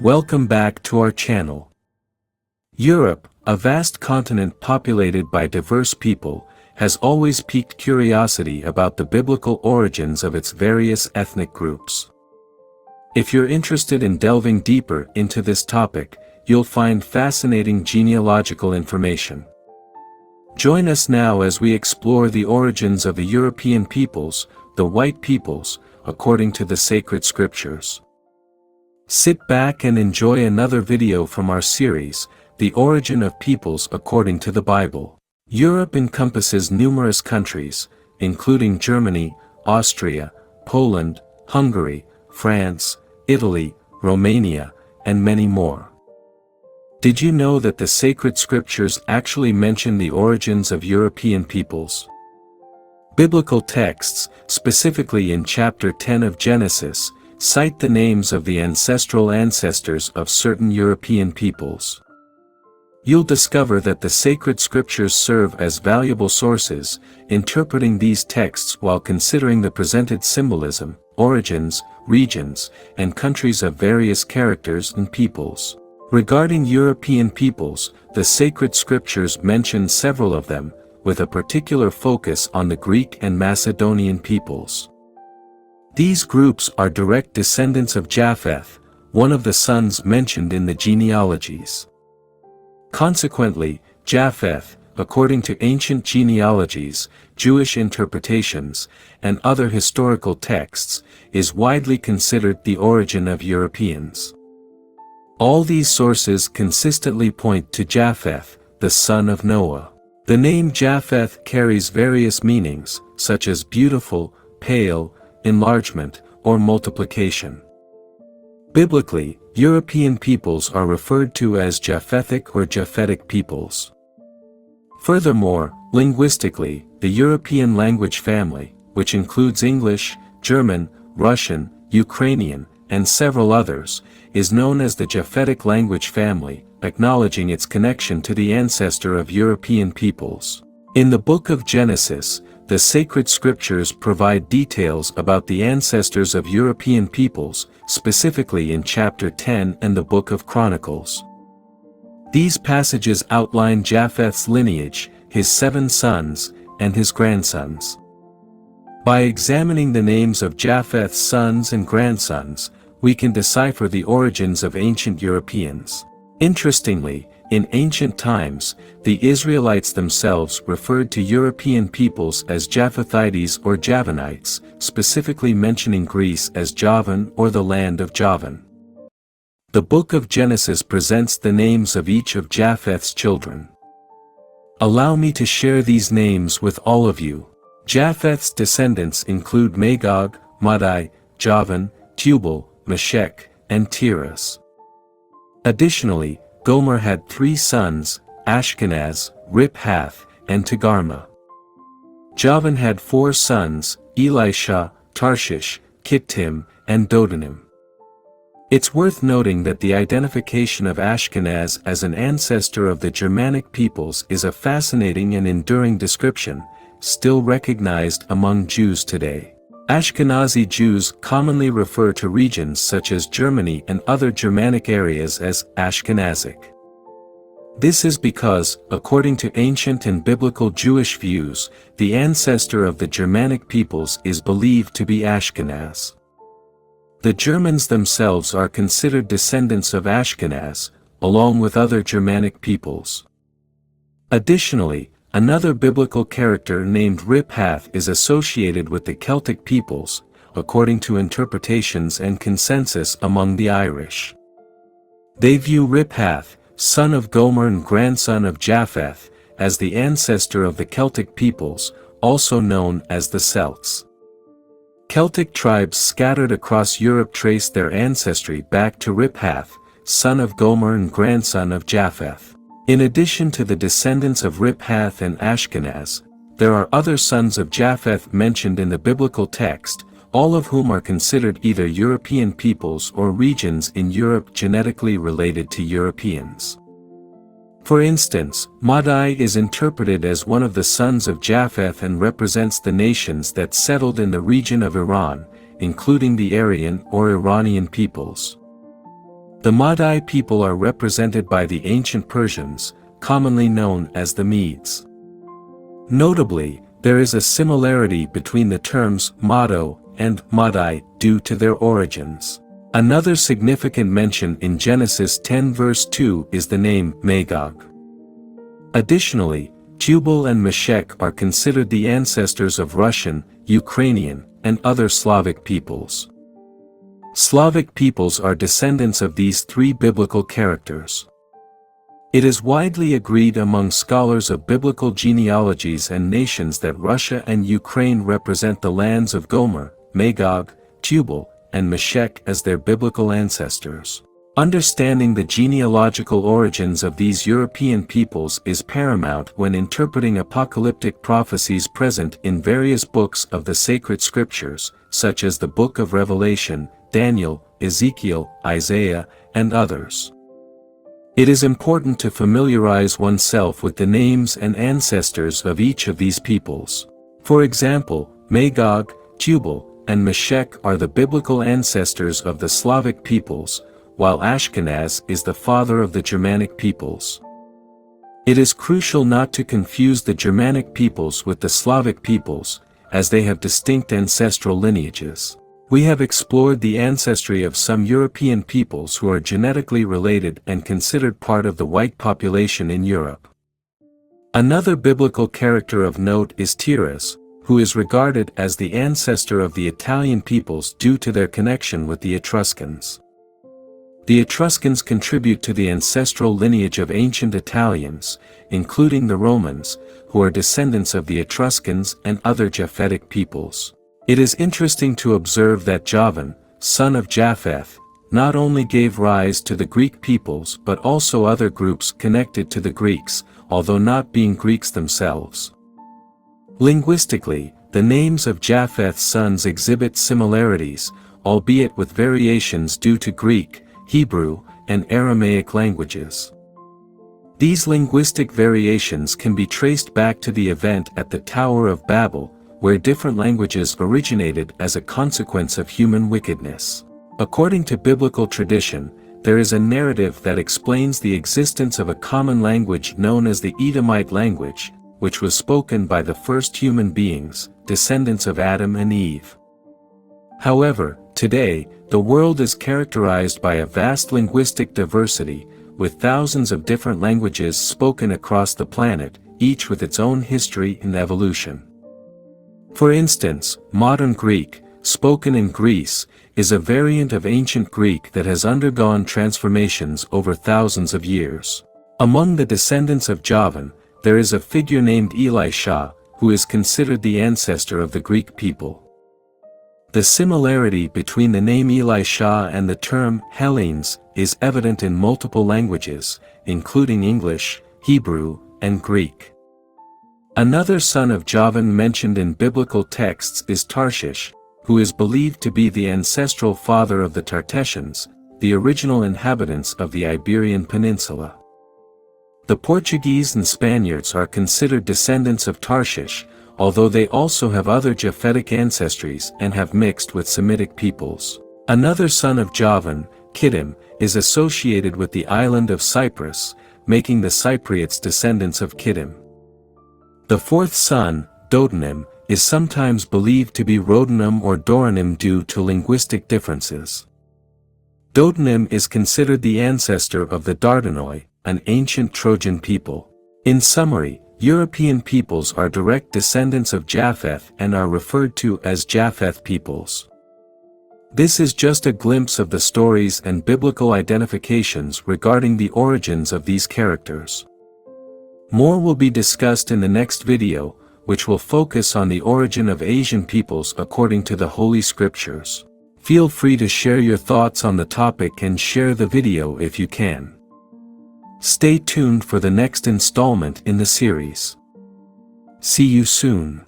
Welcome back to our channel. Europe, a vast continent populated by diverse people, has always piqued curiosity about the biblical origins of its various ethnic groups. If you're interested in delving deeper into this topic, you'll find fascinating genealogical information. Join us now as we explore the origins of the European peoples, the white peoples, according to the sacred scriptures. Sit back and enjoy another video from our series, The Origin of Peoples According to the Bible. Europe encompasses numerous countries, including Germany, Austria, Poland, Hungary, France, Italy, Romania, and many more. Did you know that the sacred scriptures actually mention the origins of European peoples? Biblical texts, specifically in chapter 10 of Genesis, cite the names of the ancestral ancestors of certain European peoples. You'll discover that the sacred scriptures serve as valuable sources, interpreting these texts while considering the presented symbolism, origins, regions, and countries of various characters and peoples. Regarding European peoples, the sacred scriptures mention several of them, with a particular focus on the Greek and Macedonian peoples. These groups are direct descendants of Japheth, one of the sons mentioned in the genealogies. Consequently, Japheth, according to ancient genealogies, Jewish interpretations, and other historical texts, is widely considered the origin of Europeans. All these sources consistently point to Japheth, the son of Noah. The name Japheth carries various meanings, such as beautiful, pale, enlargement, or multiplication. Biblically, European peoples are referred to as Japhethic or Japhetic peoples. Furthermore, linguistically, the European language family, which includes English, German, Russian, Ukrainian, and several others, is known as the Japhetic language family, acknowledging its connection to the ancestor of European peoples. In the book of Genesis, the sacred scriptures provide details about the ancestors of European peoples, specifically in chapter 10 and the book of Chronicles. These passages outline Japheth's lineage, his 7 sons, and his grandsons. By examining the names of Japheth's sons and grandsons, we can decipher the origins of ancient Europeans. Interestingly, in ancient times, the Israelites themselves referred to European peoples as Japhethites or Javanites, specifically mentioning Greece as Javan or the land of Javan. The book of Genesis presents the names of each of Japheth's children. Allow me to share these names with all of you. Japheth's descendants include Magog, Madai, Javan, Tubal, Meshech, and Tiras. Additionally, Gomer had 3 sons, Ashkenaz, Riphath, and Togarmah. Javan had 4 sons, Elisha, Tarshish, Kittim, and Dodanim. It's worth noting that the identification of Ashkenaz as an ancestor of the Germanic peoples is a fascinating and enduring description, still recognized among Jews today. Ashkenazi Jews commonly refer to regions such as Germany and other Germanic areas as Ashkenazic. This is because, according to ancient and biblical Jewish views, the ancestor of the Germanic peoples is believed to be Ashkenaz. The Germans themselves are considered descendants of Ashkenaz, along with other Germanic peoples. Additionally, another biblical character named Riphath is associated with the Celtic peoples, according to interpretations and consensus among the Irish. They view Riphath, son of Gomer and grandson of Japheth, as the ancestor of the Celtic peoples, also known as the Celts. Celtic tribes scattered across Europe trace their ancestry back to Riphath, son of Gomer and grandson of Japheth. In addition to the descendants of Riphath and Ashkenaz, there are other sons of Japheth mentioned in the biblical text, all of whom are considered either European peoples or regions in Europe genetically related to Europeans. For instance, Madai is interpreted as one of the sons of Japheth and represents the nations that settled in the region of Iran, including the Aryan or Iranian peoples. The Madai people are represented by the ancient Persians, commonly known as the Medes. Notably, there is a similarity between the terms Mado and Madai due to their origins. Another significant mention in Genesis 10 verse 2 is the name Magog. Additionally, Tubal and Meshech are considered the ancestors of Russian, Ukrainian, and other Slavic peoples. Slavic peoples are descendants of these three biblical characters. It is widely agreed among scholars of biblical genealogies and nations that Russia and Ukraine represent the lands of Gomer, Magog, Tubal, and Meshech as their biblical ancestors. Understanding the genealogical origins of these European peoples is paramount when interpreting apocalyptic prophecies present in various books of the sacred scriptures, such as the Book of Revelation, Daniel, Ezekiel, Isaiah, and others. It is important to familiarize oneself with the names and ancestors of each of these peoples. For example, Magog, Tubal, and Meshech are the biblical ancestors of the Slavic peoples, while Ashkenaz is the father of the Germanic peoples. It is crucial not to confuse the Germanic peoples with the Slavic peoples, as they have distinct ancestral lineages. We have explored the ancestry of some European peoples who are genetically related and considered part of the white population in Europe. Another biblical character of note is Tiras, who is regarded as the ancestor of the Italian peoples due to their connection with the Etruscans. The Etruscans contribute to the ancestral lineage of ancient Italians, including the Romans, who are descendants of the Etruscans and other Japhetic peoples. It is interesting to observe that Javan, son of Japheth, not only gave rise to the Greek peoples but also other groups connected to the Greeks, although not being Greeks themselves. Linguistically, the names of Japheth's sons exhibit similarities, albeit with variations due to Greek, Hebrew, and Aramaic languages. These linguistic variations can be traced back to the event at the Tower of Babel, where different languages originated as a consequence of human wickedness. According to biblical tradition, there is a narrative that explains the existence of a common language known as the Edomite language, which was spoken by the first human beings, descendants of Adam and Eve. However, today, the world is characterized by a vast linguistic diversity, with thousands of different languages spoken across the planet, each with its own history and evolution. For instance, modern Greek, spoken in Greece, is a variant of ancient Greek that has undergone transformations over thousands of years. Among the descendants of Javan, there is a figure named Elisha, who is considered the ancestor of the Greek people. The similarity between the name Elisha and the term Hellenes is evident in multiple languages, including English, Hebrew, and Greek. Another son of Javan mentioned in biblical texts is Tarshish, who is believed to be the ancestral father of the Tartessians, the original inhabitants of the Iberian Peninsula. The Portuguese and Spaniards are considered descendants of Tarshish, although they also have other Japhetic ancestries and have mixed with Semitic peoples. Another son of Javan, Kittim, is associated with the island of Cyprus, making the Cypriots descendants of Kittim. The fourth son, Dodanim, is sometimes believed to be Rhodanum or Doranim due to linguistic differences. Dodanim is considered the ancestor of the Dardanoi, an ancient Trojan people. In summary, European peoples are direct descendants of Japheth and are referred to as Japheth peoples. This is just a glimpse of the stories and biblical identifications regarding the origins of these characters. More will be discussed in the next video, which will focus on the origin of Asian peoples according to the Holy Scriptures. Feel free to share your thoughts on the topic and share the video if you can. Stay tuned for the next installment in the series. See you soon.